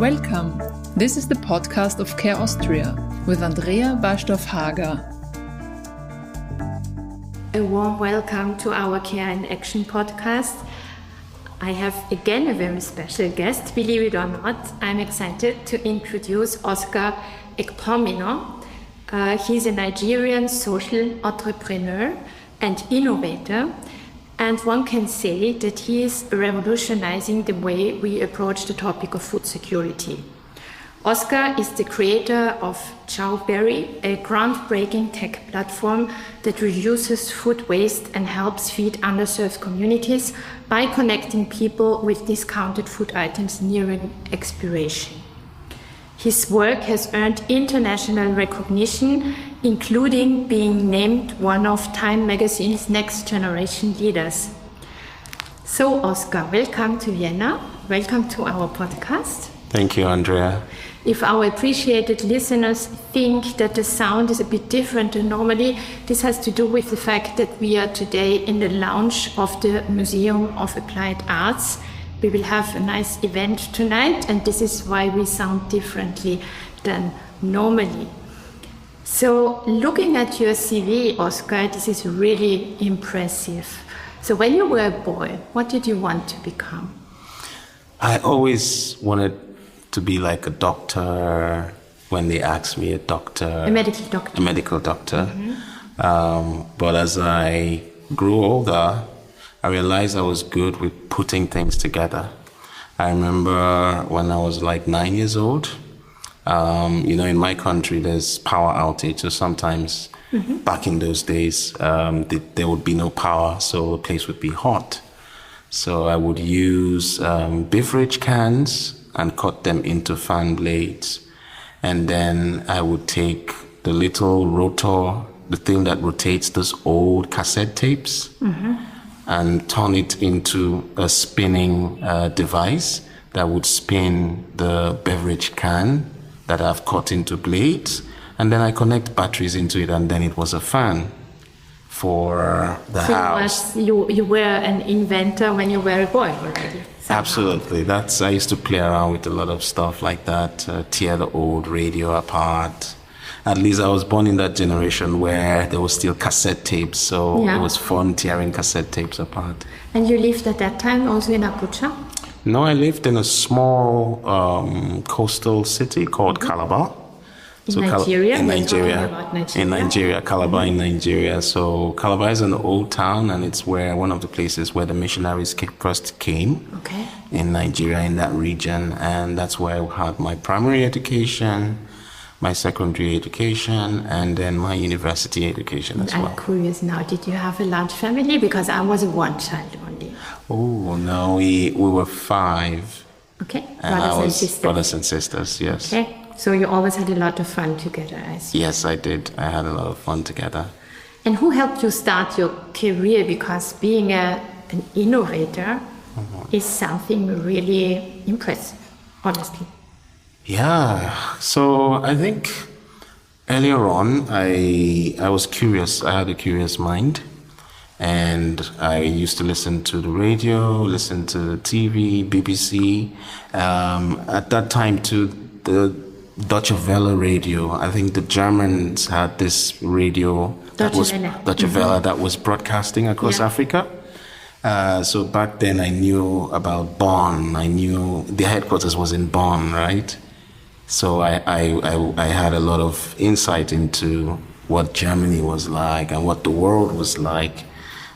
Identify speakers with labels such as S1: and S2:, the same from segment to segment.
S1: Welcome. This is the podcast of Care Austria with Andrea Barstorff-Hager.
S2: A warm welcome to our Care in Action podcast. I have again a very special guest, believe it or not. I'm excited to introduce Oscar Ekponimo. He's a Nigerian social entrepreneur and innovator, and one can say that he is revolutionizing the way we approach the topic of food security. Oscar is the creator of Chowberry, a groundbreaking tech platform that reduces food waste and helps feed underserved communities by connecting people with discounted food items nearing expiration. His work has earned international recognition, including being named one of Time magazine's Next Generation Leaders. So, Oscar, welcome to Vienna. Welcome to our podcast.
S3: Thank you, Andrea.
S2: If our appreciated listeners think that the sound is a bit different than normally, this has to do with the fact that we are today in the lounge of the Museum of Applied Arts. We will have a nice event tonight, and this is why we sound differently than normally. So, looking at your CV, Oscar, this is really impressive. So, when you were a boy, what did you want to become?
S3: I always wanted to be like a doctor. When they asked me, a medical doctor. Mm-hmm. But as I grew older, I realized I was good with putting things together. I remember when I was like 9 years old, in my country, there's power outage. So sometimes back in those days, there would be no power, so the place would be hot. So I would use beverage cans and cut them into fan blades. And then I would take the little rotor, the thing that rotates those old cassette tapes, and turn it into a spinning device that would spin the beverage can that I've cut into blades. And then I connect batteries into it, and then it was a fan for the house.
S2: You were an inventor when you were a boy already. Somehow.
S3: Absolutely. I used to play around with a lot of stuff like that, tear the old radio apart. At least I was born in that generation where there was still cassette tapes, so It was fun tearing cassette tapes apart.
S2: And you lived at that time also in Abuja?
S3: No, I lived in a small coastal city called Calabar.
S2: In Nigeria?
S3: In Nigeria, Calabar in Nigeria. So Calabar is an old town, and it's one of the places where the missionaries first came in Nigeria, in that region. And that's where I had my primary education, my secondary education, and then my university education as well.
S2: I'm curious now, did you have a large family? Because I was one child only.
S3: Oh, no, we were 5.
S2: Okay,
S3: brothers and sisters, yes.
S2: Okay. So you always had a lot of fun together, I see.
S3: Yes, I did. I had a lot of fun together.
S2: And who helped you start your career? Because being an innovator is something really impressive, honestly.
S3: Yeah. So I think earlier on, I was curious. I had a curious mind. And I used to listen to the radio, listen to the TV, BBC. At that time, too, the Deutsche Welle radio. I think the Germans had this radio Deutsche Welle that was broadcasting across Africa. So back then I knew about Bonn. I knew the headquarters was in Bonn, right? So I had a lot of insight into what Germany was like and what the world was like.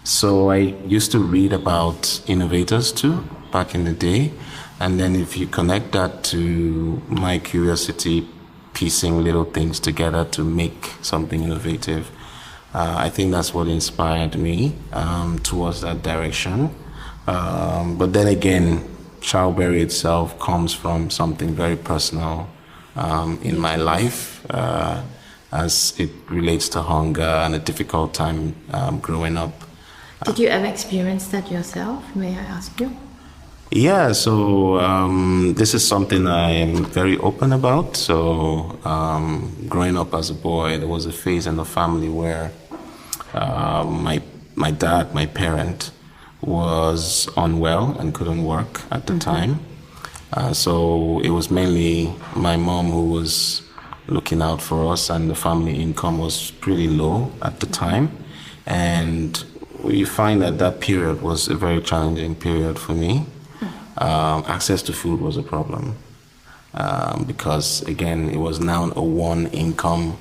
S3: So I used to read about innovators too back in the day. And then if you connect that to my curiosity, piecing little things together to make something innovative, I think that's what inspired me towards that direction. But then again, Chowberry itself comes from something very personal in my life as it relates to hunger and a difficult time growing up.
S2: Did you ever experience that yourself, may I ask you?
S3: Yeah, so this is something I am very open about. So growing up as a boy, there was a phase in the family where my dad, my parent, was unwell and couldn't work at the time. So it was mainly my mom who was looking out for us, and the family income was pretty low at the time. And we find that period was a very challenging period for me. Access to food was a problem because, again, it was now a one-income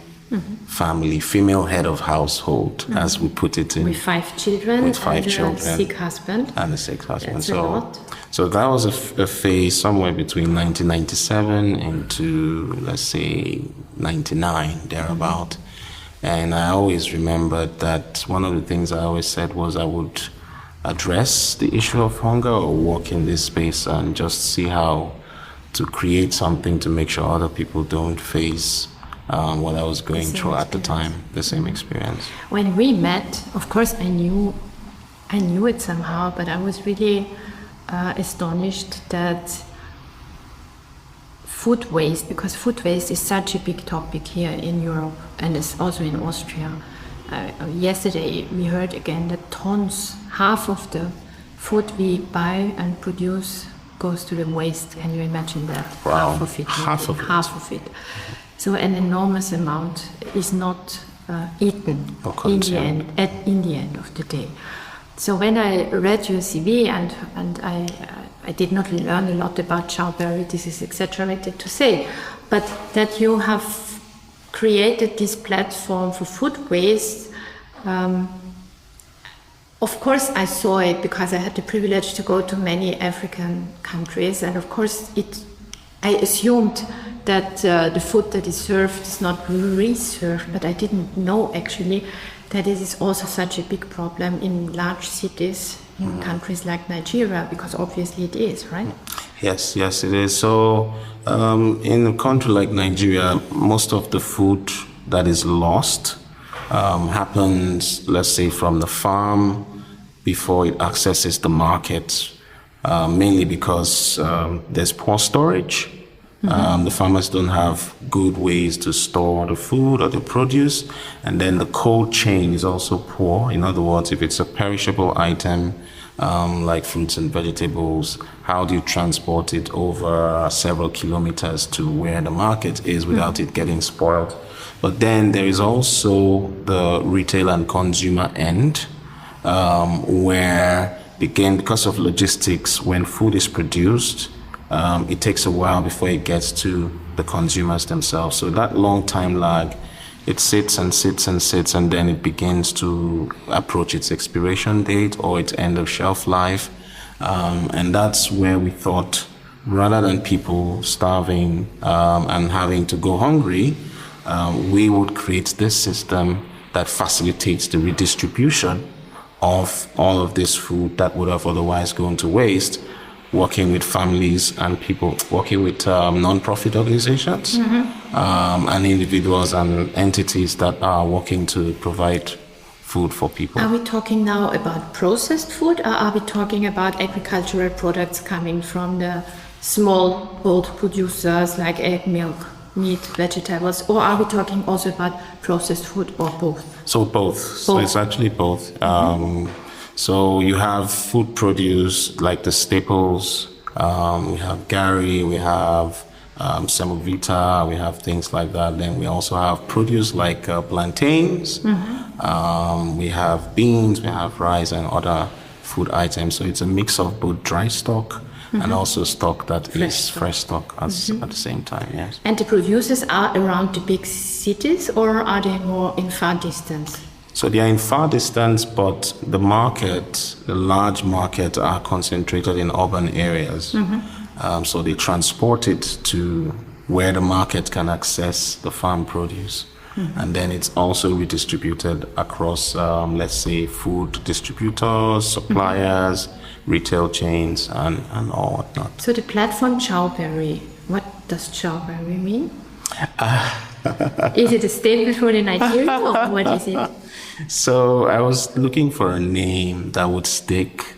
S3: family, female head of household, as we put it in.
S2: With 5 children.
S3: With 5
S2: and
S3: children.
S2: A sick husband.
S3: And a sick husband.
S2: That's a lot.
S3: So that was a phase somewhere between 1997 into, let's say, 99, thereabout. And I always remembered that one of the things I always said was I would address the issue of hunger or walk in this space and just see how to create something to make sure other people don't face what I was going through at the time, the same experience.
S2: When we met, of course, I knew it somehow, but I was really astonished that food waste, because food waste is such a big topic here in Europe and it's also in Austria. Yesterday we heard again that half of the food we buy and produce goes to the waste. Can you imagine that?
S3: Wow.
S2: Half of it. So an enormous amount is not eaten in the end of the day. So when I read your CV and I did not learn a lot about Chowberry, this is exaggerated to say, but that you have created this platform for food waste. Of course I saw it because I had the privilege to go to many African countries, and of course I assumed that the food that is served is not reserved, but I didn't know actually that it is also such a big problem in large cities in countries like Nigeria, because obviously it is, right?
S3: Yes, it is. So in a country like Nigeria, most of the food that is lost happens, let's say, from the farm before it accesses the market, mainly because there's poor storage. The farmers don't have good ways to store the food or the produce, and then the cold chain is also poor. In other words, if it's a perishable item like fruits and vegetables, how do you transport it over several kilometers to where the market is without it getting spoiled? But then there is also the retail and consumer end, where, again, because of logistics, when food is produced, it takes a while before it gets to the consumers themselves. So that long time lag, it sits, and then it begins to approach its expiration date or its end of shelf life. And that's where we thought, rather than people starving and having to go hungry, we would create this system that facilitates the redistribution of all of this food that would have otherwise gone to waste, working with families and people, working with non-profit organizations and individuals and entities that are working to provide food for people.
S2: Are we talking now about processed food, or are we talking about agricultural products coming from the small old producers like egg, milk, meat, vegetables, or are we talking also about processed food, or both?
S3: So both. So it's actually both. So you have food produce like the staples, we have Gary, we have semovita, we have things like that. Then we also have produce like plantains, we have beans, we have rice and other food items. So it's a mix of both dry stock and also stock that is fresh stock at the same time, yes.
S2: And the producers are around the big cities, or are they more in far distance?
S3: So they are in far distance, but the large market are concentrated in urban areas. So they transport it to where the market can access the farm produce. And then it's also redistributed across, let's say, food distributors, suppliers, retail chains, and all whatnot.
S2: So the platform Chowberry, what does Chowberry mean? Is it a staple food in Nigeria, or what is it?
S3: So I was looking for a name that would stick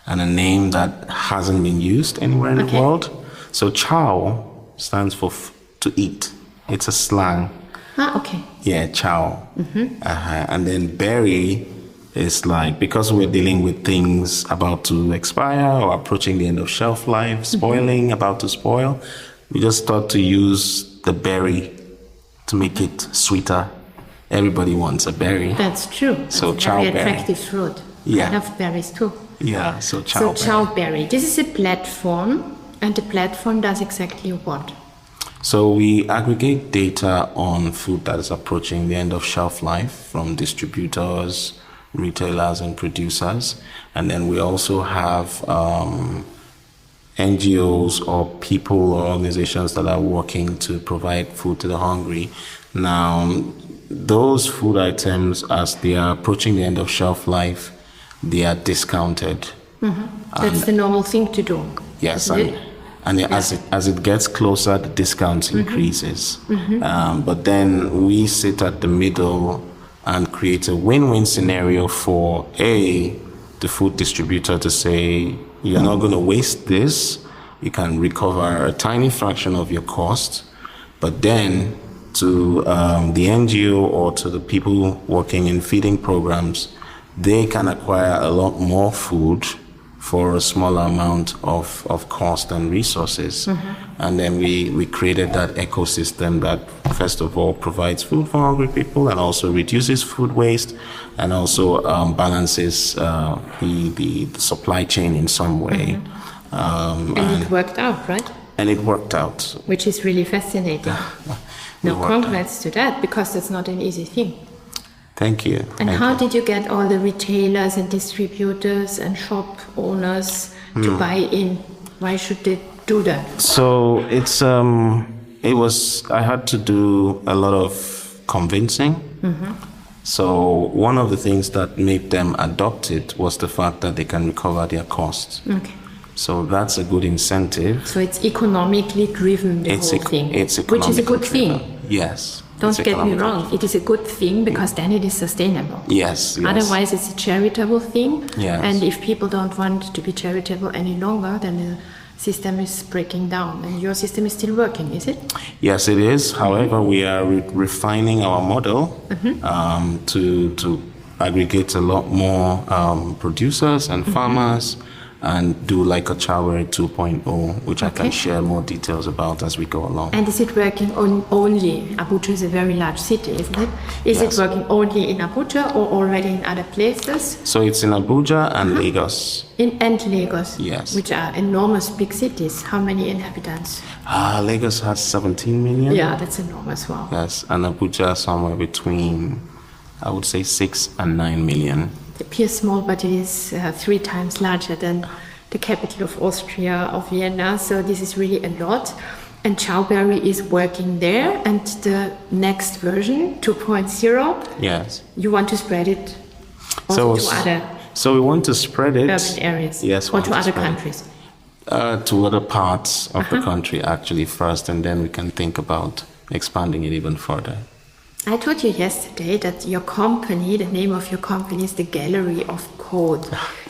S3: and a name that hasn't been used anywhere in the world. So chow stands for to eat. It's a slang.
S2: Ah, okay.
S3: Yeah, chow. And then berry It's like, because we're dealing with things about to expire or approaching the end of shelf life, spoiling, about to spoil, we just thought to use the berry to make it sweeter. Everybody wants a berry.
S2: That's true.
S3: So
S2: it's a very
S3: Chowberry.
S2: attractive fruit.
S3: Yeah.
S2: I love berries too.
S3: Yeah, so
S2: So
S3: Chowberry.
S2: Chowberry, this is a platform, and the platform does exactly what?
S3: So we aggregate data on food that is approaching the end of shelf life from distributors, retailers, and producers. And then we also have NGOs or people or organizations that are working to provide food to the hungry. Now, those food items, as they are approaching the end of shelf life, they are discounted.
S2: That's the normal thing to do.
S3: Yes,
S2: isn't it?
S3: and as it gets closer, the discounts increases. But then we sit at the middle and create a win-win scenario for the food distributor to say, you're not going to waste this. You can recover a tiny fraction of your cost, but then to the NGO or to the people working in feeding programs, they can acquire a lot more food for a smaller amount of cost and resources. And then we created that ecosystem that, first of all, provides food for hungry people and also reduces food waste and also balances the supply chain in some way.
S2: And it worked out, right?
S3: And it worked out.
S2: Which is really fascinating. No, congrats to that, because that's not an easy thing.
S3: Thank you.
S2: And how did you get all the retailers and distributors and shop owners to buy in? Why should they do that?
S3: So I had to do a lot of convincing. So one of the things that made them adopt it was the fact that they can recover their costs.
S2: Okay.
S3: So that's a good incentive.
S2: So it's economically driven, the whole thing, which is a good thing.
S3: Yes.
S2: Don't get me wrong, it is a good thing because then it is sustainable.
S3: Yes.
S2: Otherwise, it's a charitable thing.
S3: Yes.
S2: And if people don't want to be charitable any longer, then the system is breaking down. And your system is still working, is it?
S3: Yes, it is. However, we are refining our model to aggregate a lot more producers and farmers and do like a Chowberry 2.0, which I can share more details about as we go along.
S2: And is it working on only, Abuja is a very large city, isn't it? Is it working only in Abuja or already in other places?
S3: So it's in Abuja and Lagos.
S2: And Lagos?
S3: Yes.
S2: Which are enormous big cities. How many inhabitants?
S3: Lagos has 17 million.
S2: Yeah, that's enormous, wow.
S3: Yes, and Abuja somewhere between, I would say, 6 and 9 million.
S2: It appears small, but it is 3 times larger than the capital of Austria, of Vienna. So this is really a lot. And Chowberry is working there. And the next version, 2.0,
S3: yes,
S2: you want to spread it also to other
S3: So we want to spread it
S2: urban areas,
S3: yes,
S2: or to other countries.
S3: To other parts of the country actually first, and then we can think about expanding it even further.
S2: I told you yesterday that your company, the name of your company is the Gallery of Code,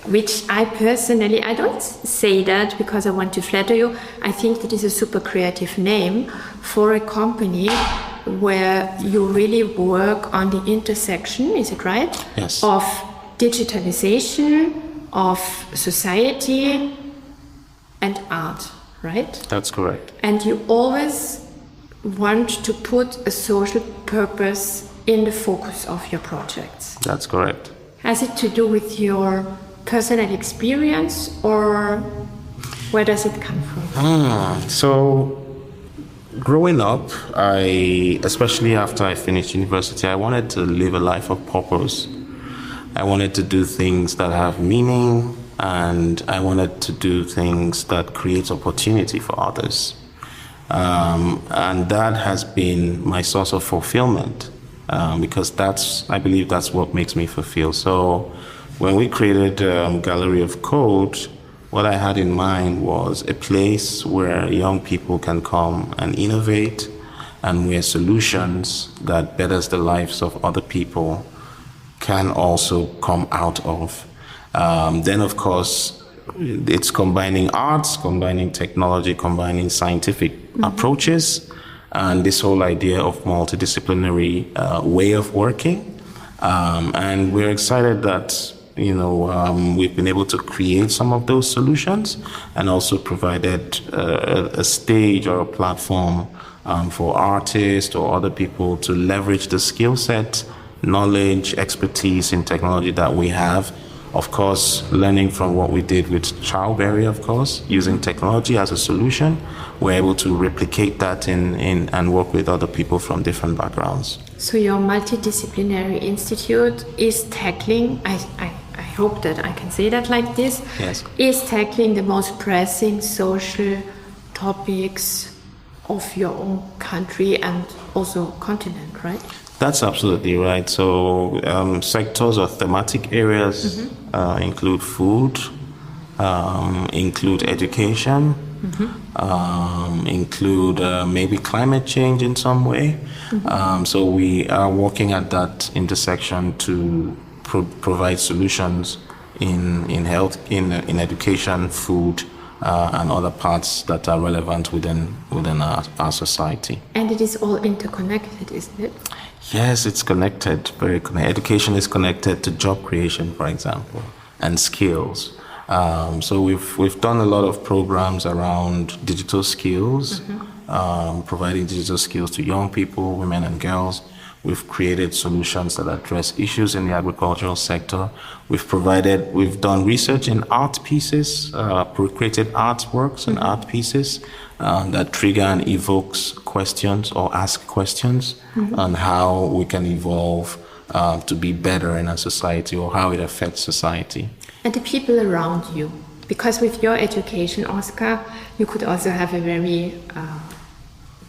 S2: which I personally, I don't say that because I want to flatter you. I think that is a super creative name for a company where you really work on the intersection, is it right?
S3: Yes.
S2: Of digitalization, of society and art, right?
S3: That's correct.
S2: And you always want to put a social purpose in the focus of your projects.
S3: That's correct.
S2: Has it to do with your personal experience, or where does it come from?
S3: So, growing up, especially after I finished university, I wanted to live a life of purpose. I wanted to do things that have meaning, and I wanted to do things that create opportunity for others. And that has been my source of fulfillment, because I believe that's what makes me fulfilled. So when we created Gallery of Code, what I had in mind was a place where young people can come and innovate, and where solutions that betters the lives of other people can also come out of. Then, of course, it's combining arts, combining technology, combining scientific approaches, and this whole idea of multidisciplinary way of working. And we're excited that we've been able to create some of those solutions and also provided a stage or a platform for artists or other people to leverage the skill set, knowledge, expertise in technology that we have. Of course, learning from what we did with Chowberry, of course, using technology as a solution, we're able to replicate that and work with other people from different backgrounds.
S2: So your multidisciplinary institute is tackling, I hope that I can say that like this,
S3: yes,
S2: is tackling the most pressing social topics of your own country and also continent, right?
S3: That's absolutely right. So sectors or thematic areas include food, include education, include maybe climate change in some way. So we are working at that intersection to provide solutions in health, in education, food, and other parts that are relevant within our society.
S2: And it is all interconnected, isn't it?
S3: Yes, it's connected, very connected. Education is connected to job creation, for example, and skills. So we've done a lot of programs around digital skills, providing digital skills to young people, women and girls. We've created solutions that address issues in the agricultural sector. We've done research in art pieces, created artworks and art pieces that trigger and evokes questions or ask questions on how we can evolve to be better in our society or how it affects society.
S2: And the people around you, because with your education, Oscar, you could also have a very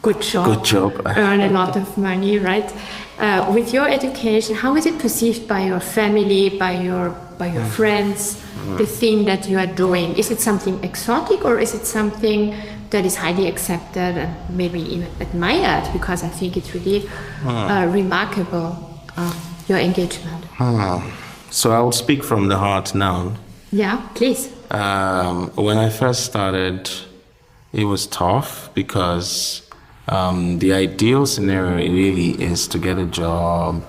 S2: good job, earn a lot of money, right? With your education, how is it perceived by your family, by your friends, the thing that you are doing? Is it something exotic or is it something that is highly accepted and maybe even admired? Because I think it's really remarkable, your engagement.
S3: So I'll speak from the heart now.
S2: Yeah, please.
S3: When I first started, it was tough because the ideal scenario really is to get a job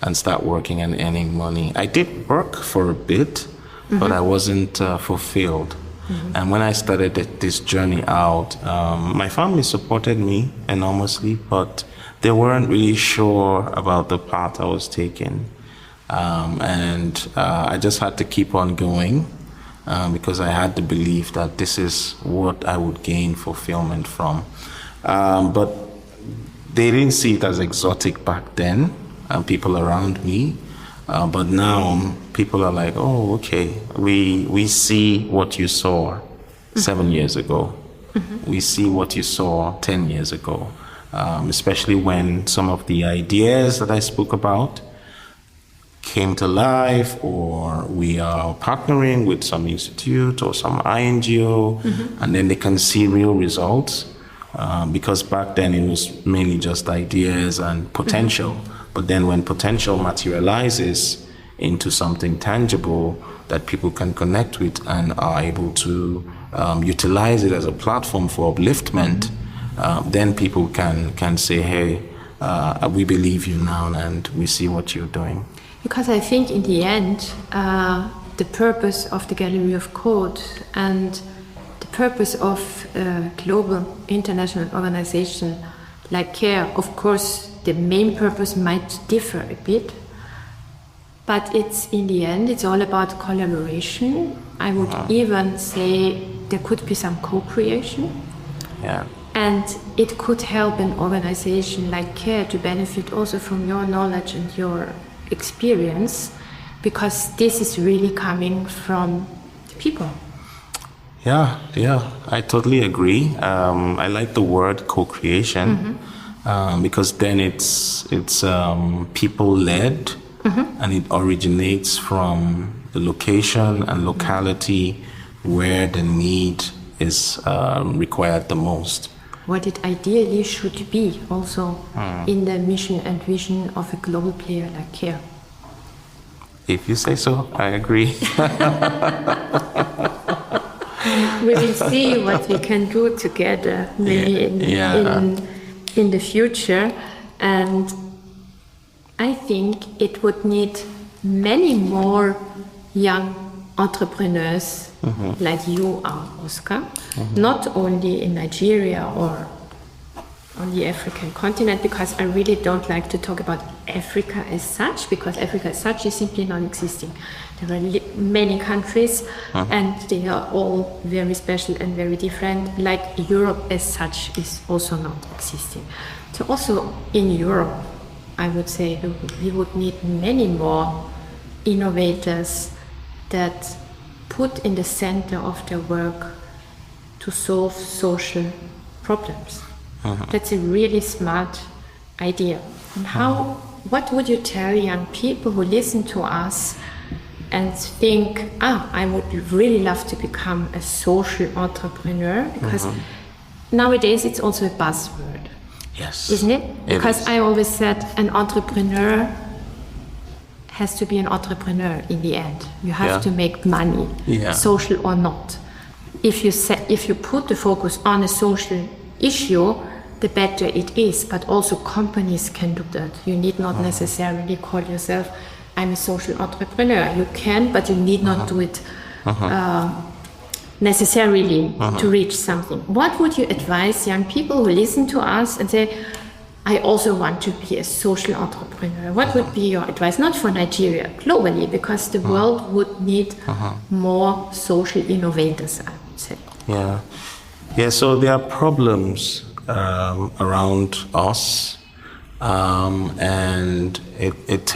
S3: and start working and earning money. I did work for a bit, but I wasn't fulfilled. And when I started this journey out, my family supported me enormously, but they weren't really sure about the path I was taking. And I just had to keep on going because I had the belief that this is what I would gain fulfillment from. But they didn't see it as exotic back then, people around me. But now people are like, oh, okay, we see what you saw 7 years ago. We see what you saw 10 years ago, especially when some of the ideas that I spoke about came to life, or we are partnering with some institute or some INGO, and then they can see real results. Because back then it was mainly just ideas and potential. But then when potential materializes into something tangible that people can connect with and are able to utilize it as a platform for upliftment, then people can say, hey, we believe you now and we see what you're doing.
S2: Because I think in the end, the purpose of the Gallery of Code and the purpose of a global international organization like CARE, of course, the main purpose might differ a bit, but in the end, it's all about collaboration. I would even say there could be some co-creation.
S3: Yeah.
S2: And it could help an organization like CARE to benefit also from your knowledge and your experience, because this is really coming from the people.
S3: Yeah, I totally agree. I like the word co-creation because then it's people-led and it originates from the location and locality where the need is required the most.
S2: What it ideally should be also in the mission and vision of a global player like CARE.
S3: If you say so, I agree.
S2: We will see what we can do together maybe in the future. And I think it would need many more young entrepreneurs like you are, Oscar, not only in Nigeria or on the African continent, because I really don't like to talk about Africa as such, because Africa as such is simply non-existing. There are many countries and they are all very special and very different, like Europe as such is also not existing. So also in Europe, I would say we would need many more innovators that put in the center of their work to solve social problems. That's a really smart idea. And what would you tell young people who listen to us and think, I would really love to become a social entrepreneur? Because nowadays it's also a buzzword.
S3: Yes.
S2: Isn't it? Because I always said an entrepreneur has to be an entrepreneur in the end. You have to make money, social or not. If you put the focus on a social issue, the better it is. But also companies can do that. You need not necessarily call yourself, I'm a social entrepreneur. You can, but you need not do it necessarily to reach something. What would you advise young people who listen to us and say, I also want to be a social entrepreneur? What would be your advice? Not for Nigeria, globally, because the world would need more social innovators, I would say.
S3: Yeah, so there are problems around us, and it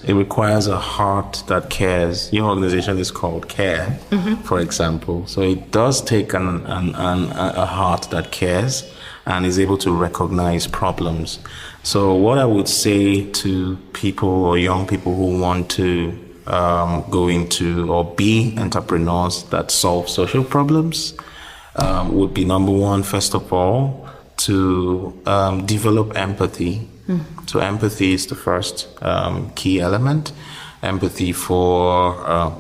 S3: requires a heart that cares. Your organization is called CARE, for example. So it does take a heart that cares and is able to recognize problems. So what I would say to people or young people who want to go into or be entrepreneurs that solve social problems would be, number one, first of all, to develop empathy. So empathy is the first key element. Empathy for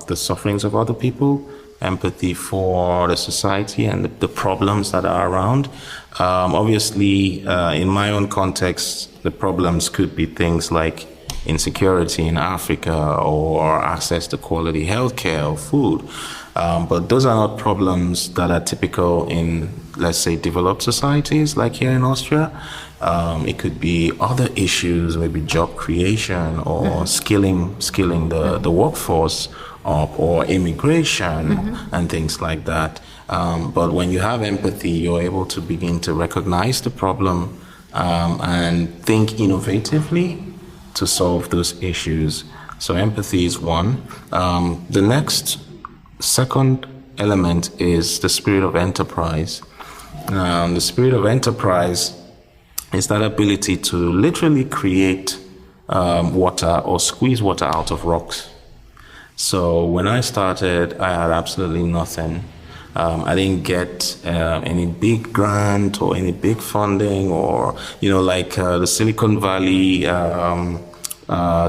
S3: the sufferings of other people, empathy for the society and the problems that are around. Obviously, in my own context, the problems could be things like insecurity in Africa or access to quality healthcare or food. But those are not problems that are typical in, let's say, developed societies like here in Austria. It could be other issues, maybe job creation or skilling the workforce up, or immigration and things like that. But when you have empathy, you're able to begin to recognize the problem and think innovatively to solve those issues. So empathy is one. The second element is the spirit of enterprise. The spirit of enterprise is that ability to literally create water or squeeze water out of rocks. So when I started, I had absolutely nothing. I didn't get any big grant or any big funding, or, like the Silicon Valley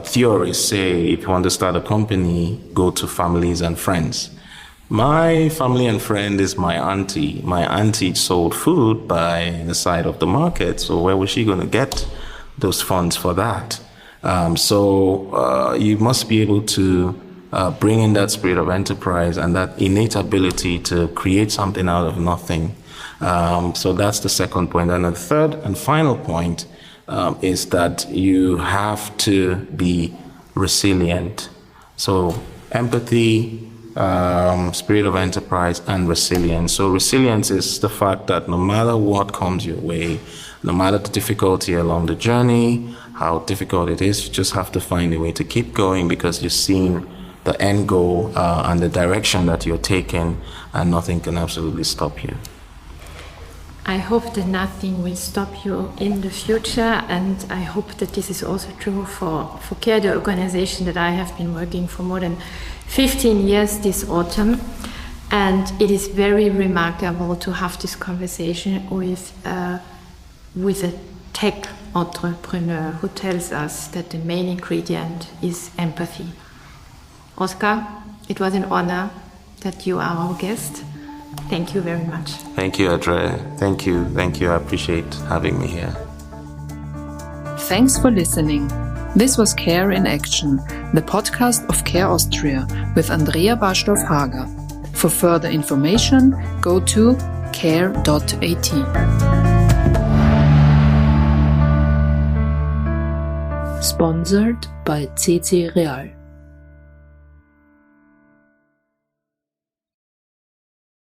S3: theorists say, if you want to start a company, go to families and friends. My family and friend is my auntie. My auntie sold food by the side of the market, so where was she going to get those funds for that? So you must be able to bring in that spirit of enterprise and that innate ability to create something out of nothing. So that's the second point. And the third and final point is that you have to be resilient. So empathy, spirit of enterprise, and resilience. So resilience is the fact that no matter what comes your way, no matter the difficulty along the journey, how difficult it is, you just have to find a way to keep going, because you're seeing the end goal and the direction that you're taking, and nothing can absolutely stop you.
S2: I hope that nothing will stop you in the future, and I hope that this is also true for CARE, the organization that I have been working for more than 15 years this autumn. And it is very remarkable to have this conversation with a tech entrepreneur who tells us that the main ingredient is empathy. Oscar, it was an honor that you are our guest. Thank you very much.
S3: Thank you, Andrea. Thank you. I appreciate having me here.
S1: Thanks for listening. This was Care in Action, the podcast of Care Austria with Andrea Barstorff-Hager. For further information, go to care.at. Sponsored by CC Real.